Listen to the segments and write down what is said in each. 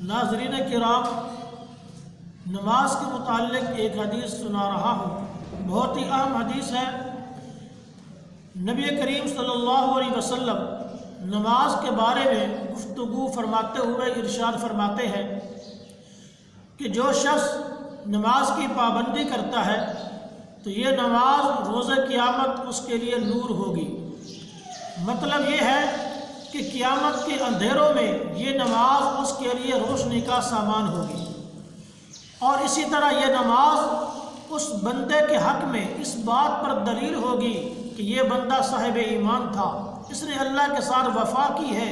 ناظرین کرام، نماز کے متعلق ایک حدیث سنا رہا ہوں، بہت ہی اہم حدیث ہے۔ نبی کریم صلی اللہ علیہ وسلم نماز کے بارے میں گفتگو فرماتے ہوئے ارشاد فرماتے ہیں کہ جو شخص نماز کی پابندی کرتا ہے تو یہ نماز روز قیامت اس کے لیے نور ہوگی۔ مطلب یہ ہے کہ قیامت کے اندھیروں میں یہ نماز اس کے لیے روشنی کا سامان ہوگی، اور اسی طرح یہ نماز اس بندے کے حق میں اس بات پر دلیل ہوگی کہ یہ بندہ صاحب ایمان تھا، اس نے اللہ کے ساتھ وفا کی ہے،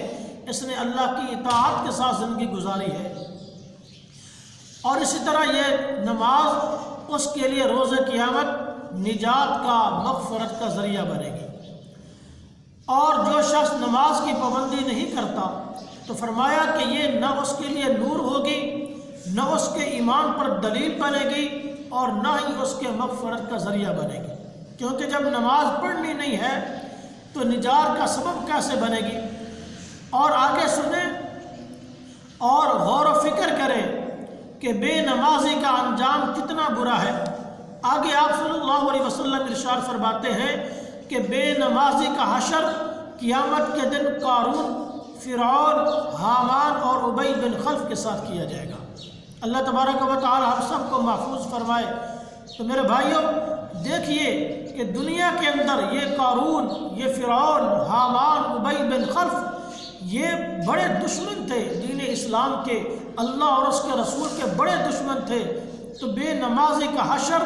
اس نے اللہ کی اطاعت کے ساتھ زندگی گزاری ہے، اور اسی طرح یہ نماز اس کے لیے روز قیامت نجات کا، مغفرت کا ذریعہ بنے گی۔ اور جو شخص نماز کی پابندی نہیں کرتا تو فرمایا کہ یہ نہ اس کے لیے نور ہوگی، نہ اس کے ایمان پر دلیل بنے گی، اور نہ ہی اس کے مغفرت کا ذریعہ بنے گی، کیونکہ جب نماز پڑھنی نہیں ہے تو نجات کا سبب کیسے بنے گی؟ اور آگے سنیں اور غور و فکر کریں کہ بے نمازی کا انجام کتنا برا ہے۔ آگے آپ صلی اللہ علیہ وسلم ارشاد فرماتے ہیں کہ بے نمازی کا حشر قیامت کے دن قارون، فرعون، حامان اور ابی بن خلف کے ساتھ کیا جائے گا۔ اللہ تبارک و تعالی ہم سب کو محفوظ فرمائے۔ تو میرے بھائیوں، دیکھیے کہ دنیا کے اندر یہ قارون، یہ فرعون، حامان، ابی بن خلف، یہ بڑے دشمن تھے دین اسلام کے، اللہ اور اس کے رسول کے بڑے دشمن تھے۔ تو بے نمازی کا حشر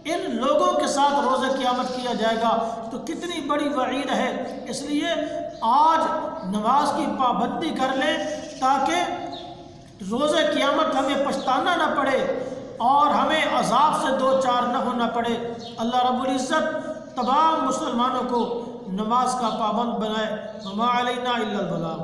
ان لوگوں کے ساتھ روز قیامت کیا جائے گا، تو کتنی بڑی وعید ہے۔ اس لیے آج نماز کی پابندی کر لیں تاکہ روز قیامت ہمیں پچھتانا نہ پڑے اور ہمیں عذاب سے دو چار نہ ہونا پڑے۔ اللہ رب العزت تمام مسلمانوں کو نماز کا پابند بنائے۔ وما علینا الا البلاغ۔